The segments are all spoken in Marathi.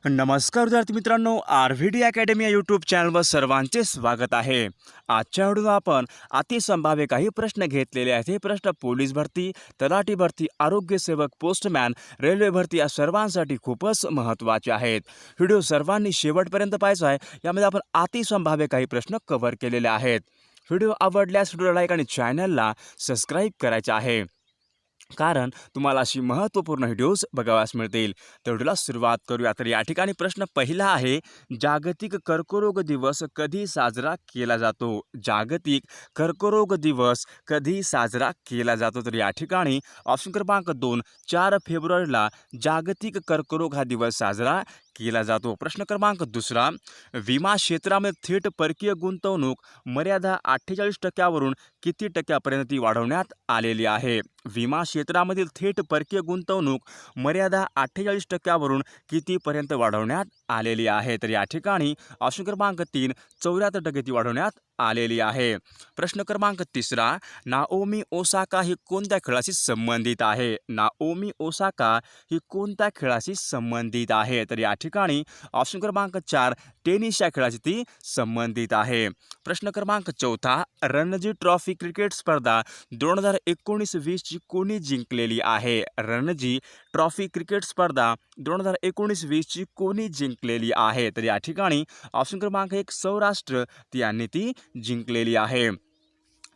नमस्कार विद्यार्थी मित्रांनो, आरव्हीडी अकॅडमी या यूट्यूब चॅनलवर सर्वांचे स्वागत आहे. आजच्या व्हिडिओत आपण अतिसंभाव्य काही प्रश्न घेतलेले आहेत. हे प्रश्न पोलीस भरती, तलाठी भरती, आरोग्य सेवक, पोस्टमॅन, रेल्वे भरती या सर्वांसाठी खूपच महत्त्वाचे आहेत. व्हिडिओ सर्वांनी शेवटपर्यंत पाहायचा आहे. यामध्ये आपण अतिसंभाव्य काही प्रश्न कव्हर केलेले आहेत. व्हिडिओ आवडल्यास व्हिडिओला लाईक आणि चॅनलला सबस्क्राईब करायचे आहे, कारण तुम्हाला अशी महत्त्वपूर्ण व्हिडिओज बघावयास मिळतील. तर व्हिडिओला सुरुवात करूया. तर या ठिकाणी प्रश्न पहिला आहे, जागतिक कर्करोग दिवस कधी साजरा केला जातो? जागतिक कर्करोग दिवस कधी साजरा केला जातो? तर या ठिकाणी ऑप्शन क्रमांक 2, 4 फेब्रुवारीला जागतिक कर्करोग हा दिवस साजरा केला जातो. प्रश्न क्रमांक दुसरा, विमा क्षेत्रामध्ये थेट परकीय गुंतवणूक मर्यादा 48% किती टक्क्यापर्यंत वाढवण्यात आलेली आहे? विमा क्षेत्रामधील थेट परकीय गुंतवणूक मर्यादा 48% कितीपर्यंत वाढवण्यात आलेली आहे? तर या ठिकाणी ऑप्शन क्रमांक 3, 74% ती वाढवण्यात आलेली आहे. प्रश्न क्रमांक तिसरा, नाओमी ओसाका ही कोणत्या खेळाशी संबंधित आहे? नाओमी ओसाका ही कोणत्या खेळाशी संबंधित आहे? तर या ठिकाणी ऑप्शन क्रमांक 4, टेनिस या खेळाशी ती संबंधित आहे. प्रश्न क्रमांक चौथा, रणजी ट्रॉफी क्रिकेट स्पर्धा 2019-20ची कोणी जिंकलेली आहे? रणजी ट्रॉफी क्रिकेट स्पर्धा 2019-20ची कोणी जिंकलेली आहे? तर या ठिकाणी ऑप्शन क्रमांक 1, सौराष्ट्र यांनी ती जिंकलेली आहे.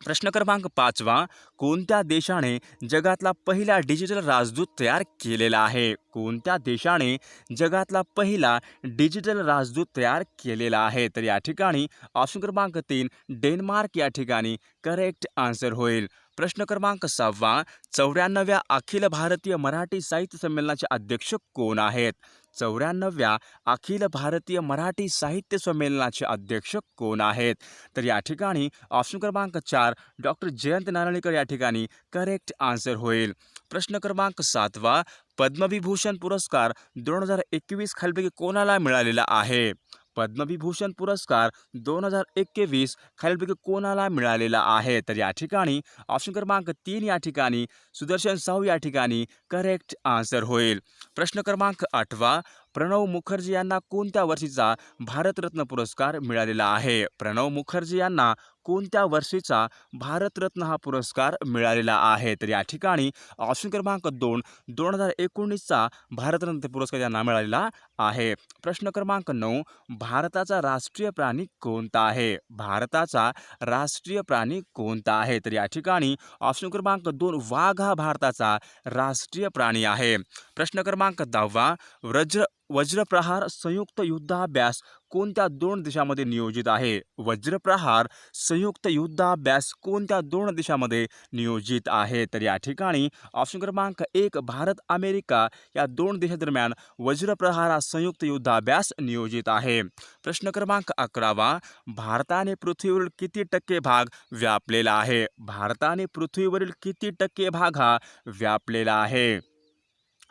प्रश्न क्रमांक 5वा, कोणत्या देशाने जगातला पहिला डिजिटल राजदूत तयार केलेला आहे? कोणत्या देशाने जगातला पहिला डिजिटल राजदूत तयार केलेला आहे? तर या ठिकाणी ऑप्शन क्रमांक 3, डेन्मार्क या ठिकाणी करेक्ट आन्सर होईल. प्रश्न क्रमांक 6वा, 94व्या अखिल भारतीय मराठी साहित्य संमेलनाचे अध्यक्ष कोण आहेत? 94व्या अखिल भारतीय मराठी साहित्य संमेलनाचे अध्यक्ष कोण आहेत? तर या ठिकाणी ऑप्शन क्रमांक 4, डॉक्टर जयंत नारळीकर या ठिकाणी करेक्ट आन्सर होईल. प्रश्न क्रमांक 7वा, पद्मविभूषण पुरस्कार 2021 खालीलपैकी कोणाला मिळालेला आहे? पद्मविभूषण पुरस्कार 2021 खालीलपैकी कोणाला मिळालेला आहे? तर या ठिकाणी ऑप्शन क्रमांक 3 या ठिकाणी सुदर्शन साहू या ठिकाणी करेक्ट आन्सर होईल. प्रश्न क्रमांक 8वा, प्रणव मुखर्जी यांना कोणत्या वर्षीचा भारतरत्न पुरस्कार मिळालेला आहे? प्रणव मुखर्जी यांना कोणत्या वर्षीचा भारतरत्न हा पुरस्कार मिळालेला आहे? तर या ठिकाणी ऑप्शन क्रमांक 2, 2019चा भारतरत्न पुरस्कार यांना मिळालेला आहे. प्रश्न क्रमांक 9, भारताचा राष्ट्रीय प्राणी कोणता आहे? भारताचा राष्ट्रीय प्राणी कोणता आहे? तर या ठिकाणी ऑप्शन क्रमांक 2, वाघ हा भारताचा राष्ट्रीय प्राणी आहे. प्रश्न क्रमांक 10वा, वज्रप्रहार संयुक्त युद्धाभ्यास कोणत्या 2 देशामध्ये नियोजित आहे? वज्रप्रहार संयुक्त युद्धाभ्यास कोणत्या 2 देशामध्ये नियोजित आहे? तर या ठिकाणी ऑप्शन क्रमांक 1, भारत अमेरिका या 2 देशादरम्यान वज्रप्रहार हा संयुक्त युद्धाभ्यास नियोजित आहे. प्रश्न क्रमांक 11वा, भारताने पृथ्वीवरील किती टक्के भाग व्यापलेला आहे? भारताने पृथ्वीवरील किती टक्के भाग हा व्यापलेला आहे?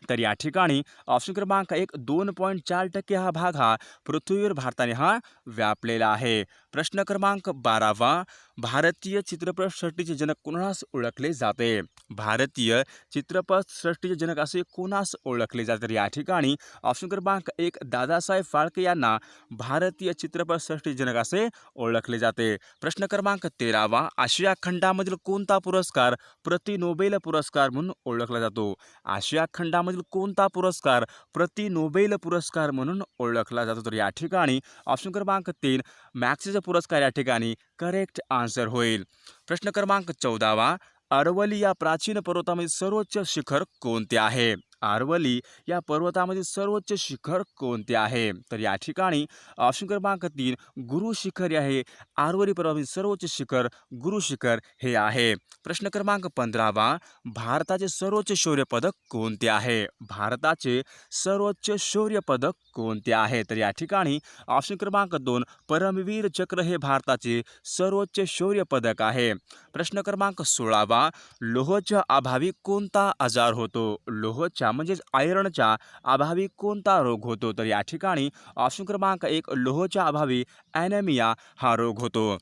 तर या ठिकाणी ऑप्शन क्रमांक 1, 2.4% हा भाग हा पृथ्वीवर भारताने हा व्यापलेला आहे. प्रश्न क्रमांक 12वा, भारतीय चित्रपटसृष्टीचे जनक कोणास ओळखले जाते? भारतीय चित्रपटसृष्टीचे जनक असे कोणास ओळखले जाते? तर या ठिकाणी ऑप्शन क्रमांक 1, दादासाहेब फाळके यांना भारतीय चित्रपटसृष्टीचे जनक असे ओळखले जाते. प्रश्न क्रमांक 13वा, आशिया खंडामधील कोणता पुरस्कार प्रति नोबेल पुरस्कार म्हणून ओळखला जातो? आशिया खंडामधील कोणता पुरस्कार प्रति नोबेल पुरस्कार म्हणून ओळखला जातो? तर या ठिकाणी ऑप्शन क्रमांक 3, मॅक्सेसे पुरस्कार या ठिकाणी करेक्ट आन्सर होईल. प्रश्न क्रमांक 14वा, अरवली या प्राचीन पर्वतामध्ये सर्वोच्च शिखर कोणते आहे? अरवली या पर्वतामधील सर्वोच्च शिखर कोणते आहे? तर या ठिकाणी ऑप्शन क्रमांक 3, गुरु शिखर हे आहे. अरवली पर्वतामधील सर्वोच्च शिखर गुरु शिखर हे आहे. प्रश्न क्रमांक 15वा, भारताचे सर्वोच्च शौर्य पदक कोणते आहे? भारताचे सर्वोच्च शौर्य पदक कोणते आहे? तर या ठिकाणी ऑप्शन क्रमांक 2, परमवीर चक्र हे भारताचे सर्वोच्च शौर्य पदक आहे. प्रश्न क्रमांक 16वा, लोहाच्या अभावी कोणता आजार होतो? लोहाच्या म्हणजेच आयर्नच्या अभावी कोणता रोग होतो? तर या ठिकाणी ऑप्शन क्रमांक 1, लोहाच्या अभावी ॲनेमिया हा रोग होतो.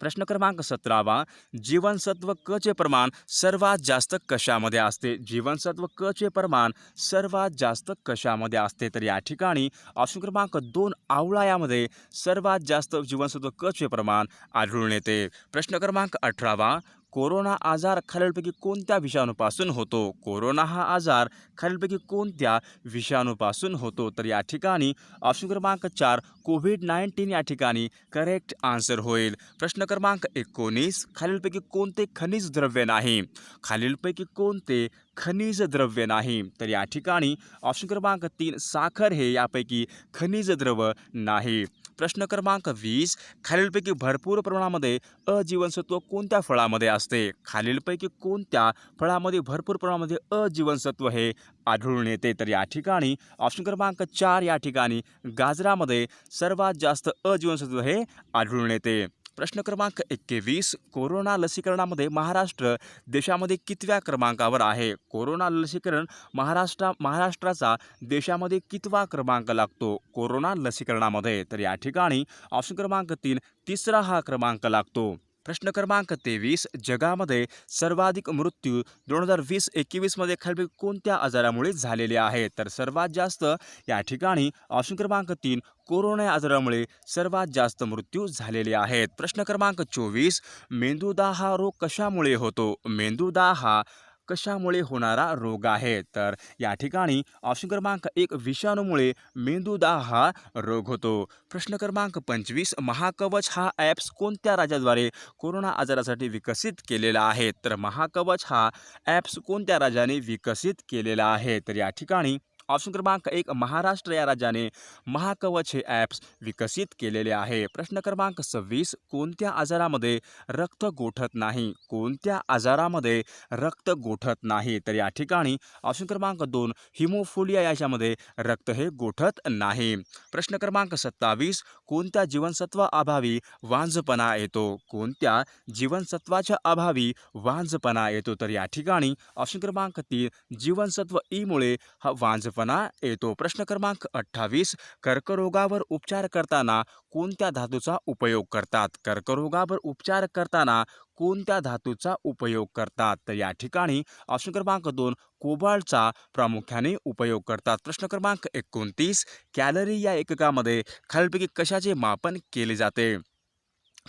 प्रश्न क्रमांक 17 जीवनसत्व क चे प्रमाण सर्वात जास्त कशामध्ये असते? जीवनसत्व क चे प्रमाण सर्वात जास्त कशामध्ये असते? तर या ठिकाणी ऑप्शन क्रमांक 2 आवळा यामध्ये सर्वात जास्त जीवनसत्व क चे प्रमाण आढळून येते. प्रश्न क्रमांक 18 कोरोना आजार खालीलपैकी कोणत्या विषाणूपासून होतो? कोरोना हा आजार खालीलपैकी कोणत्या विषाणूपासून होतो? तर या ठिकाणी ऑप्शन क्रमांक 4 कोविड-19 या ठिकाणी करेक्ट आन्सर होईल. प्रश्न क्रमांक 19 खालीलपैकी कोणते खनिज द्रव्य नाही? खालीलपैकी कोणते खनिज द्रव्य नाही? तर या ठिकाणी ऑप्शन क्रमांक 3 साखर हे यापैकी खनिज द्रव्य नाही. प्रश्न क्रमांक 20 खालीलपैकी भरपूर प्रमाणामध्ये अजीवनसत्व कोणत्या फळामध्ये असते? खालीलपैकी कोणत्या फळामध्ये भरपूर प्रमाणामध्ये अजीवनसत्व हे आढळून येते? तर या ठिकाणी ऑप्शन क्रमांक 4 या ठिकाणी गाजरामध्ये सर्वात जास्त अजीवनसत्व हे आढळून येते. प्रश्न क्रमांक 21 कोरोना लसीकरणामध्ये महाराष्ट्र देशामध्ये कितव्या क्रमांकावर आहे? कोरोना लसीकरण महाराष्ट्राचा देशामध्ये कितवा क्रमांक लागतो कोरोना लसीकरणामध्ये? तर या ठिकाणी ऑप्शन क्रमांक 3 तिसरा हा क्रमांक लागतो. प्रश्न क्रमांक 23 जगामध्ये सर्वाधिक मृत्यू 2020-21 मध्ये खालीलपैकी कोणत्या आजारामुळे झालेले आहेत? तर सर्वात जास्त या ठिकाणी ऑप्शन क्रमांक 3 कोरोना या आजारामुळे सर्वात जास्त मृत्यू झालेले आहेत. प्रश्न क्रमांक 24 मेंदूदाह हा रोग कशामुळे होतो? मेंदूदाह हा कशामुळे होणारा रोग आहे? तर या ठिकाणी ऑप्शन क्रमांक 1 विषाणूमुळे मेंदूदाह हा रोग होतो. प्रश्न क्रमांक 25 महाकवच हा ॲप्स कोणत्या राज्याद्वारे कोरोना आजारासाठी विकसित केलेला आहे? तर महाकवच हा ॲप्स कोणत्या राज्याने विकसित केलेला आहे? तर या ठिकाणी ऑप्शन क्रमांक 1 महाराष्ट्र या राज्याने महाकवच हे ॲप्स विकसित केलेले आहे. प्रश्न क्रमांक 26 कोणत्या आजारामध्ये रक्त गोठत नाही? कोणत्या आजारामध्ये रक्त गोठत नाही? तर या ठिकाणी ऑप्शन क्रमांक 2 हिमोफिलिया याच्यामध्ये रक्त हे गोठत नाही. प्रश्न क्रमांक 27 कोणत्या जीवनसत्वाअभावी वांझपणा येतो? कोणत्या जीवनसत्वाच्या अभावी वांझपणा येतो? तर या ठिकाणी ऑप्शन क्रमांक 3 जीवनसत्व ई मुळे हा वांझपणा येतो. प्रश्न क्रमांक 28 कर्करोगावर उपचार करताना कोणत्या धातूचा उपयोग करतात? कर्करोगावर उपचार करताना कोणत्या धातूचा उपयोग करतात? तर या ठिकाणी ऑप्शन क्रमांक 2 कोबाल्टचा प्रामुख्याने उपयोग करतात. प्रश्न क्रमांक 29 कॅलरी या एककामध्ये खालीलपैकी कशाचे मापन केले जाते?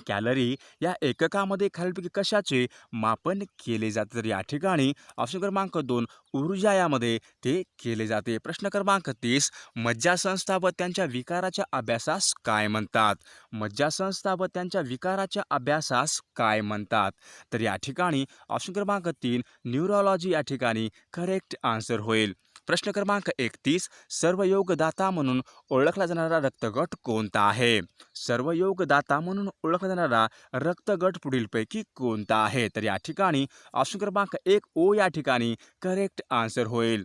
कॅलरी या एककामध्ये खालीलपैकी कशाचे मापन केले जाते? तर या ठिकाणी ऑप्शन क्रमांक 2 ऊर्जा यामध्ये ते केले जाते. प्रश्न क्रमांक 30 मज्जासंस्था व त्यांच्या विकाराच्या अभ्यासास काय म्हणतात? मज्जासंस्था व त्यांच्या विकाराच्या अभ्यासास काय म्हणतात? तर या ठिकाणी ऑप्शन क्रमांक 3 न्यूरोलॉजी या ठिकाणी करेक्ट आन्सर होईल. प्रश्न क्रमांक 31 सर्वयोगदाता म्हणून ओळखला जाणारा रक्तगट कोणता आहे? सर्वयोगदाता म्हणून ओळखला जाणारा रक्तगट पुढीलपैकी कोणता आहे? तर या ठिकाणी ऑप्शन क्रमांक 1 ओ या ठिकाणी करेक्ट आन्सर होईल.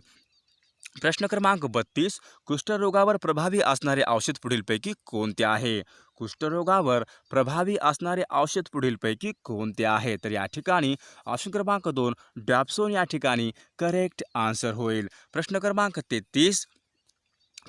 प्रश्न क्रमांक 32 कुष्ठरोगावर प्रभावी असणारे औषध पुढीलपैकी कोणते आहे? कुष्ठरोगावर प्रभावी असणारे औषध पुढीलपैकी कोणते आहे? तर या ठिकाणी ऑप्शन क्रमांक 2 डॅप्सोन या ठिकाणी करेक्ट आन्सर होईल. प्रश्न क्रमांक 33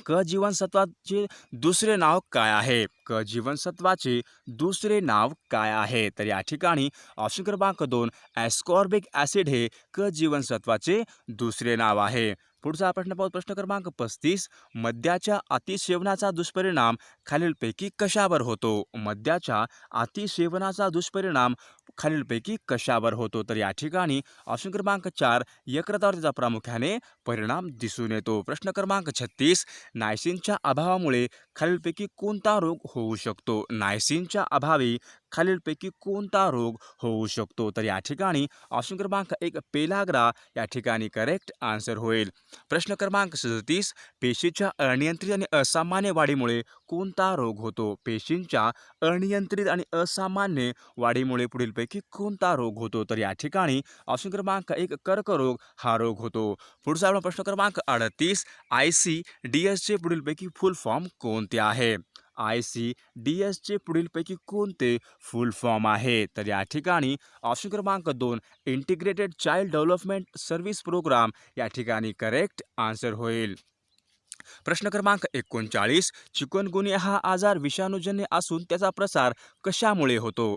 क जीवनसत्वाचे दुसरे नाव काय आहे? क जीवनसत्वाचे दुसरे नाव काय आहे? तर या ठिकाणी ऑप्शन क्रमांक 2 ॲस्कॉर्बिक ॲसिड हे क जीवनसत्वाचे दुसरे नाव आहे. पुढचा प्रश्न पाहू. प्रश्न क्रमांक 35 मद्याच्या अतिसेवनाचा दुष्परिणाम खालीलपैकी कशावर होतो? मद्याच्या अतिसेवनाचा दुष्परिणाम खालीलपैकी कशावर होतो? तर या ठिकाणी ऑप्शन क्रमांक 4 यकृतावर त्याचा प्रामुख्याने परिणाम दिसून येतो. प्रश्न क्रमांक 36 नायसिनच्या अभावामुळे खालीलपैकी कोणता रोग होऊ शकतो? नायसिनच्या अभावी खालीलपैकी कोणता रोग होऊ शकतो? तर या ठिकाणी ऑप्शन क्रमांक 1 पेलाग्रा या ठिकाणी करेक्ट आन्सर होईल. प्रश्न क्रमांक 37 पेशीच्या अनियंत्रित आणि असामान्य वाढीमुळे कोणता रोग होतो? पेशींच्या अनियंत्रित आणि असामान्य वाढीमुळे पुढीलपैकी कोणता रोग होतो? तर या ठिकाणी ऑप्शन क्रमांक 1 कर्करोग हा रोग होतो. पुढचा आपला प्रश्न क्रमांक 38 ICDSचे पुढीलपैकी फुल फॉर्म कोणते आहे? ICDSचे पुढीलपैकी कोणते फुल फॉर्म आहे? तर या ठिकाणी ऑप्शन क्रमांक 2 integrated child development service program या ठिकाणी करेक्ट आन्सर होईल. प्रश्न क्रमांक 39 चिकनगुनिया हा आजार विषाणूजन्य असून त्याचा प्रसार कशामुळे होतो?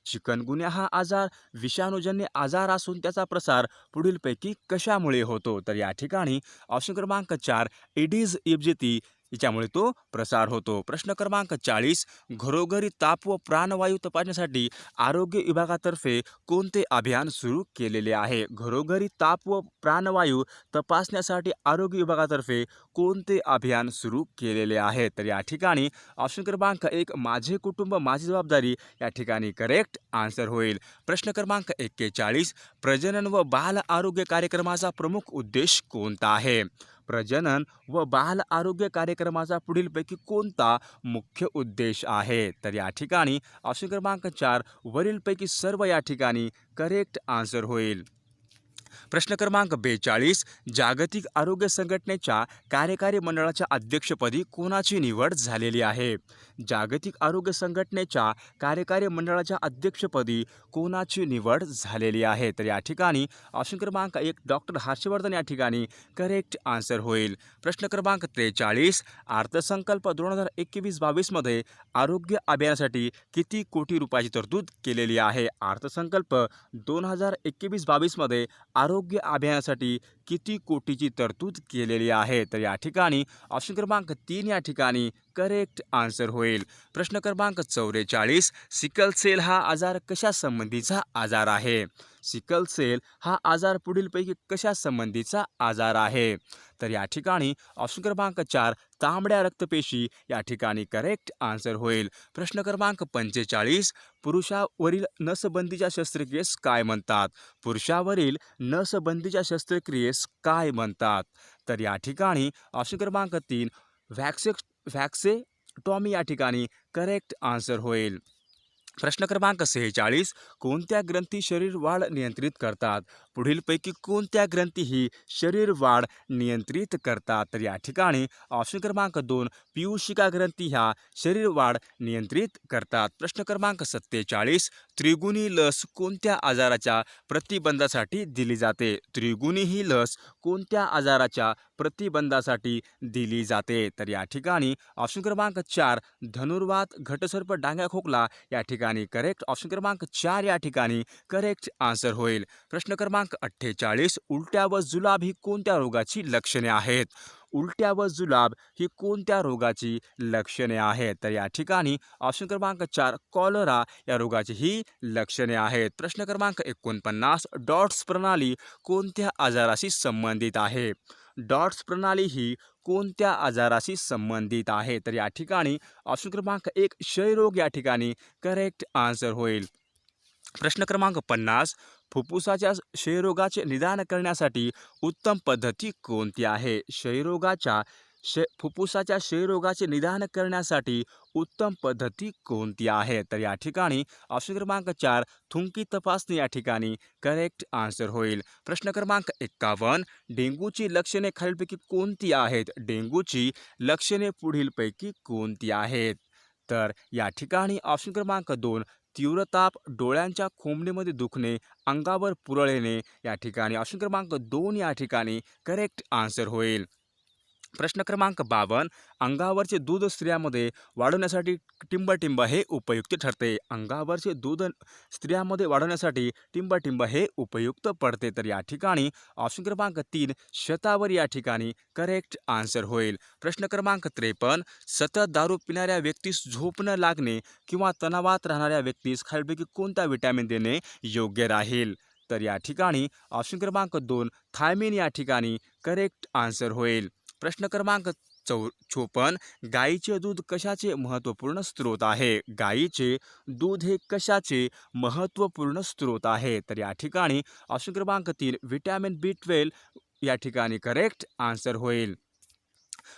चिकनगुन्या हा आजार विषाणूजन्य आजार असून त्याचा प्रसार पुढीलपैकी कशामुळे होतो? तर या ठिकाणी ऑप्शन क्रमांक 4 एडिस इजिप्ती याच्यामुळे तो प्रसार होतो. प्रश्न क्रमांक 40 घरोघरी ताप व प्राणवायू तपासण्यासाठी आरोग्य विभागातर्फे कोणते अभियान सुरू केलेले आहे? घरोघरी ताप व प्राणवायू तपासण्यासाठी आरोग्य विभागातर्फे कोणते अभियान सुरू केलेले आहे? तर या ठिकाणी ऑप्शन क्रमांक 1 माझे कुटुंब माझी जबाबदारी या ठिकाणी करेक्ट आन्सर होईल. प्रश्न क्रमांक 41 प्रजनन व बाल आरोग्य कार्यक्रमाचा प्रमुख उद्देश कोणता आहे? प्रजनन व बाल आरोग्य कार्यक्रमाचा पुढीलपैकी कोणता मुख्य उद्देश आहे? तर या ठिकाणी ऑप्शन क्रमांक 4 वरीलपैकी सर्व या ठिकाणी करेक्ट आन्सर होईल. प्रश्न क्रमांक 42 जागतिक आरोग्य संघटनेच्या कार्यकारी मंडळाच्या अध्यक्षपदी कोणाची निवड झालेली आहे? जागतिक आरोग्य संघटनेच्या कार्यकारी मंडळाच्या अध्यक्षपदी कोणाची निवड झालेली आहे? तर या ठिकाणी ऑप्शन क्रमांक 1 डॉक्टर हर्षवर्धन या ठिकाणी करेक्ट आन्सर होईल. प्रश्न क्रमांक 43 अर्थसंकल्प 2021-22 मध्ये आरोग्य अभियानासाठी किती कोटी रुपयाची तरतूद केलेली आहे? अर्थसंकल्प 2021-22 मध्ये आरोग्य अभियानासाठी किती कोटीची तरतूद केलेली आहे? तर या ठिकाणी ऑप्शन क्रमांक 3 या ठिकाणी करेक्ट आन्सर होईल. प्रश्न क्रमांक 44 सिकल सेल हा आजार कशा संबंधीचा आजार आहे? सिकल सेल हा आजार पुढीलपैकी कशा संबंधीचा आजार आहे? तर या ठिकाणी ऑप्शन क्रमांक 4 तांबड्या रक्तपेशी या ठिकाणी करेक्ट आन्सर होईल. प्रश्न क्रमांक 45 पुरुषावरील नसबंदीच्या शस्त्रक्रियेस काय म्हणतात? पुरुषावरील नसबंदीच्या शस्त्रक्रियेस काय म्हणतात? तर या ठिकाणी ऑप्शन क्रमांक 3 व्हॅक्सेटॉमी या ठिकाणी करेक्ट आन्सर होईल. प्रश्न क्रमांक 46 कोणत्या ग्रंथी शरीर वाढ नियंत्रित करतात? पुढीलपैकी कोणत्या ग्रंथी ही शरीर वाढ नियंत्रित करतात? तर या ठिकाणी ऑप्शन क्रमांक 2 पीयूषिका ग्रंथी ह्या शरीर वाढ नियंत्रित करतात. प्रश्न क्रमांक 47 त्रिगुणी लस कोणत्या आजाराच्या प्रतिबंधासाठी दिली जाते? त्रिगुणी ही लस कोणत्या आजाराच्या प्रतिबंधासाठी दिली जाते? तर या ठिकाणी ऑप्शन क्रमांक 4 धनुर्वात घटसर्प डांग्या खोकला या ठिकाणी करेक्ट ऑप्शन क्रमांक 4 या ठिकाणी करेक्ट आन्सर होईल. प्रश्न क्रमांक 48 उलट्या व जुलाब ही कोणत्या रोगाची लक्षणे आहेत? उलट्या व जुलाब ही कोणत्या रोगाची लक्षणे आहेत? तर या ठिकाणी ऑप्शन क्रमांक 4 कॉलरा या रोगाची ही लक्षणे आहेत. प्रश्न क्रमांक 49 डॉट्स प्रणाली कोणत्या आजाराशी संबंधित आहे? डॉट्स प्रणाली ही कोणत्या आजाराशी संबंधित आहे? तर या ठिकाणी ऑप्शन क्रमांक 1 क्षयरोग या ठिकाणी करेक्ट आन्सर होईल. प्रश्न क्रमांक 50 फुफ्फुसाच्या क्षयरोगाचे निदान करण्यासाठी उत्तम पद्धती कोणती आहे? फुफ्फुसाच्या क्षयरोगाचे निदान करण्यासाठी उत्तम पद्धती कोणती आहे? तर या ठिकाणी ऑप्शन क्रमांक 4 थुंकी तपासणी या ठिकाणी करेक्ट आन्सर होईल. प्रश्न क्रमांक 51 डेंग्यूची लक्षणे खालीलपैकी कोणती आहेत? डेंग्यूची लक्षणे पुढीलपैकी कोणती आहेत? तर या ठिकाणी ऑप्शन क्रमांक 2 तीव्र ताप डोळ्यांच्या खोमणीमध्ये दुखणे अंगावर पुरळ येणे या ठिकाणी ऑप्शन क्रमांक 2 या ठिकाणी करेक्ट आन्सर होईल. प्रश्न क्रमांक 52 अंगावरचे दूध स्त्रियांमध्ये वाढवण्यासाठी टिंबटिंब हे उपयुक्त ठरते. अंगावरचे दूध स्त्रियांमध्ये वाढवण्यासाठी टिंबटिंब हे उपयुक्त पडते. तर या ठिकाणी ऑप्शन क्रमांक 3 शतावरी या ठिकाणी करेक्ट आन्सर होईल. प्रश्न क्रमांक 53 सतत दारू पिणाऱ्या व्यक्तीस झोप न लागणे किंवा तणावात राहणाऱ्या व्यक्तीस खालीलपैकी कोणता विटॅमिन देणे योग्य राहील? तर या ठिकाणी ऑप्शन क्रमांक 2 थायमिन या ठिकाणी करेक्ट आन्सर होईल. प्रश्न क्रमांक 54 गाईचे दूध कशाचे महत्त्वपूर्ण स्रोत आहे? गाईचे दूध हे कशाचे महत्त्वपूर्ण स्रोत आहे? तर या ठिकाणी ऑप्शन क्रमांक 3 विटॅमिन B12 या ठिकाणी करेक्ट आन्सर होईल.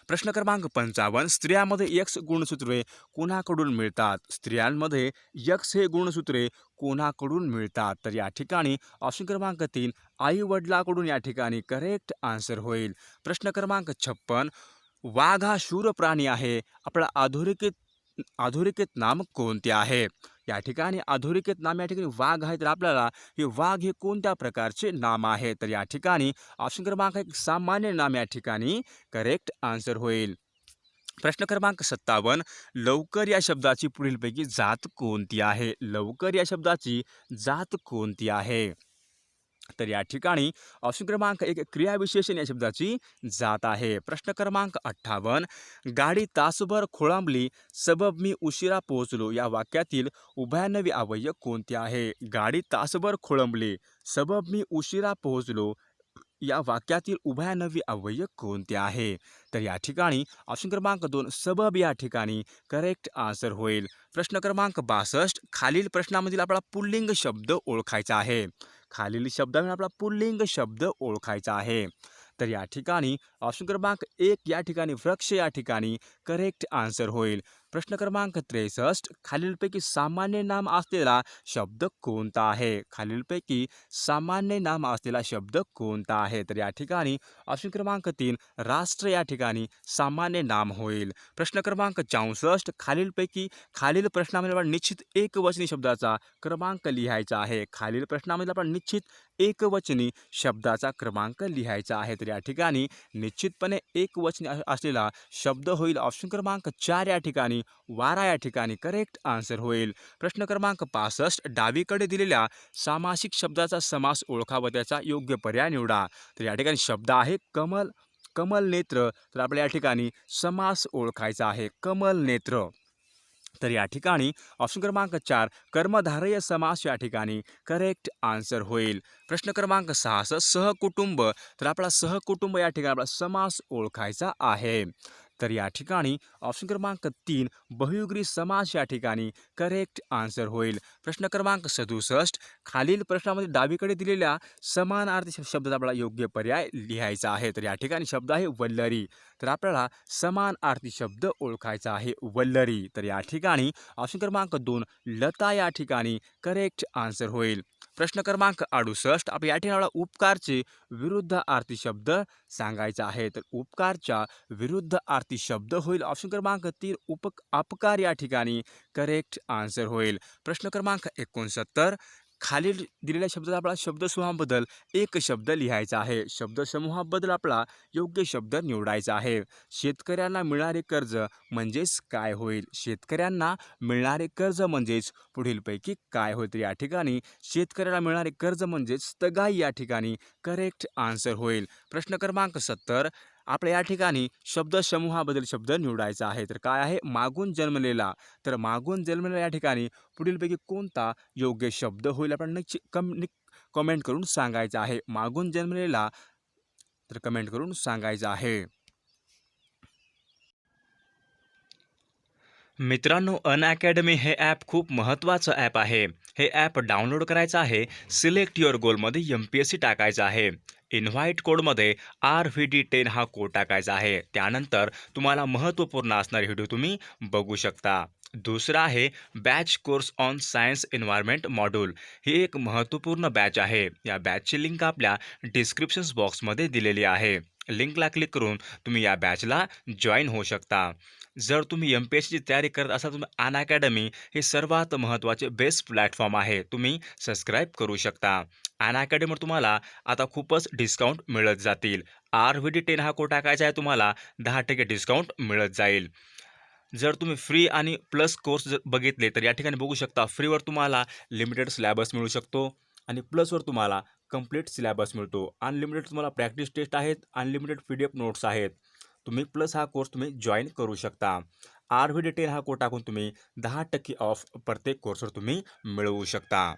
प्रश्न क्रमांक 55 स्त्रियांमध्ये X गुणसूत्रे कोणाकडून मिळतात? स्त्रियांमध्ये X हे गुणसूत्रे कोणाकडून मिळतात? तर या ठिकाणी ऑप्शन क्रमांक 3 आई वडिलाकडून या ठिकाणी करेक्ट आन्सर होईल. प्रश्न क्रमांक 56 वाघ हा शूर प्राणी आहे आपला अधोरेखित नाम कोणते आहे? या ठिकाणी अधोरेखित नाम या ठिकाणी वाघ आहे. तर आपल्याला हे वाघ हे कोणत्या प्रकारचे नाम आहे? तर या ठिकाणी ऑप्शन क्रमांक 1 सामान्य नाम या ठिकाणी करेक्ट आन्सर होईल. प्रश्न क्रमांक 57. लवकर या शब्दाची पुढीलपैकी जात कोणती आहे? लवकर या शब्दाची जात कोणती आहे? तर या ठिकाणी ऑप्शन क्रमांक 1 क्रियाविशेषण या शब्दाची जात आहे. प्रश्न क्रमांक 58. गाडी तासभर खोळंबली, सबब मी उशिरा पोहोचलो. या वाक्यातील उभयनवी अव्यय कोणते आहे? गाडी तासभर खोळंबली, सबब मी उशिरा पोहोचलो. या वाक्यातील उभयनवी अव्यय कोणते आहे? तर या ठिकाणी ऑप्शन क्रमांक 2 सबब या ठिकाणी करेक्ट आन्सर होईल. प्रश्न क्रमांक 62. खालील प्रश्नामधील आपला पुल्लिंग शब्द ओळखायचा आहे. खालील शब्दामध्ये आपला पुल्लिंग शब्द ओळखायचा आहे. तर या ठिकाणी ऑप्शन क्रमांक 1 या ठिकाणी वृक्ष या ठिकाणी करेक्ट आन्सर होईल. प्रश्न क्रमांक 63. खालीलपैकी सामान्य नाम असलेला शब्द कोणता आहे? खालीलपैकी सामान्य नाम असलेला शब्द कोणता आहे? तर या ठिकाणी ऑप्शन क्रमांक 3 राष्ट्र या ठिकाणी सामान्य नाम होईल. प्रश्न क्रमांक 64. खालील प्रश्नामध्ये आपण निश्चित एकवचनी शब्दाचा क्रमांक लिहायचा आहे. खालील प्रश्नामध्ये आपण निश्चित एकवचनी शब्दाचा क्रमांक लिहायचा आहे. तर या ठिकाणी निश्चितपणे एकवचनी असलेला शब्द होईल ऑप्शन क्रमांक 4 या ठिकाणी वारा या ठिकाणी करेक्ट आन्सर होईल. प्रश्न क्रमांक 65. डावीकडे दिलेल्या सामासिक शब्दाचा समास ओळखा व त्याचा योग्य पर्याय निवडा. तर या ठिकाणी शब्द आहे कमल, कमल नेत्र. तर आपल्या या ठिकाणी समास ओळखायचा आहे कमल नेत्र. तर या ठिकाणी ऑप्शन क्रमांक 4 कर्मधारय समास या ठिकाणी करेक्ट आन्सर होईल. प्रश्न क्रमांक 66. सहकुटुंब. तर आपला सहकुटुंब या ठिकाणी आपला समास ओळखायचा आहे. तर या ठिकाणी ऑप्शन क्रमांक 3 बहुयुगी समास या ठिकाणी करेक्ट आन्सर होईल. प्रश्न क्रमांक 67. खालील प्रश्नामध्ये डावीकडे दिलेल्या समानार्थी शब्दाचा आपल्याला योग्य पर्याय लिहायचा आहे. तर या ठिकाणी शब्द आहे वल्लरी. तर आपल्याला समानार्थी शब्द ओळखायचा आहे वल्लरी. तर या ठिकाणी ऑप्शन क्रमांक 2 लता या ठिकाणी करेक्ट आन्सर होईल. प्रश्न क्रमांक 68. आपण या ठिकाणी आपल्याला उपकारचे विरुद्धार्थी शब्द सांगायचा आहे. तर उपकारच्या विरुद्धार्थी शब्द होईल ऑप्शन क्रमांक 3 अपकार या ठिकाणी करेक्ट आन्सर होईल. प्रश्न क्रमांक 69. खालील दिलेल्या शब्दाचा आपला शब्दसमूहाबद्दल एक शब्द लिहायचा आहे. शब्दसमूहाबद्दल आपला योग्य शब्द निवडायचा आहे. शेतकऱ्यांना मिळणारे कर्ज म्हणजेच काय होईल? शेतकऱ्यांना मिळणारे कर्ज म्हणजेच पुढीलपैकी काय होईल? तर या ठिकाणी शेतकऱ्याला मिळणारे कर्ज म्हणजेच तगाई या ठिकाणी करेक्ट आन्सर होईल. प्रश्न क्रमांक 70. आपल्या या ठिकाणी शब्दसमूहाबद्दल शब्द निवडायचा आहे. तर काय आहे? मागून जन्मलेला. तर मागून जन्मलेला या ठिकाणी पुढीलपैकी कोणता योग्य शब्द होईल? आपण कमेंट करून सांगायचा आहे. मागून जन्मलेला तर कमेंट करून सांगायचं आहे. मित्रांनो, अनअकॅडमी हे ॲप खूप महत्त्वाचं ॲप आहे. हे ॲप डाउनलोड करायचं आहे. सिलेक्ट युअर गोलमध्ये MPSC टाकायचं आहे. इन्व्हाइट कोडमध्ये RVD10 हा कोड टाकायचा आहे. त्यानंतर तुम्हाला महत्त्वपूर्ण असणारे व्हिडिओ तुम्ही बघू शकता. दुसरा आहे batch course on science environment module. ही एक महत्त्वपूर्ण बॅच आहे. या बॅचची लिंक आपल्या डिस्क्रिप्शन बॉक्समध्ये दिलेली आहे. लिंकला क्लिक करून तुम्ही या बॅचला जॉईन होऊ शकता. जर तुम्ही MPSCची तयारी करत असाल, तुम्ही अनअकॅडमी हे सर्वात महत्त्वाचे बेस्ट प्लॅटफॉर्म आहे. तुम्ही सबस्क्राईब करू शकता. अनअकॅडमीवर तुम्हाला आता खूपच डिस्काउंट मिळत जातील. RVD10 हा कोड टाकायचा आहे. तुम्हाला 10% डिस्काउंट मिळत जाईल. जर तुम्ही फ्री आणि प्लस कोर्स जर बघितले तर या ठिकाणी बघू शकता. फ्रीवर तुम्हाला लिमिटेड सिलेबस मिळू शकतो आणि प्लसवर तुम्हाला कंप्लीट सिलेबस मिळतो. अनलिमिटेड तुम्हाला प्रॅक्टिस टेस्ट आहेत, अनलिमिटेड PDF नोट्स आहेत. तुम्ही प्लस हा कोर्स तुम्ही जॉईन करू शकता. RVD10 हा कोड टाकून तुम्ही 10% ऑफ प्रत्येक कोर्सवर तुम्ही मिळवू शकता.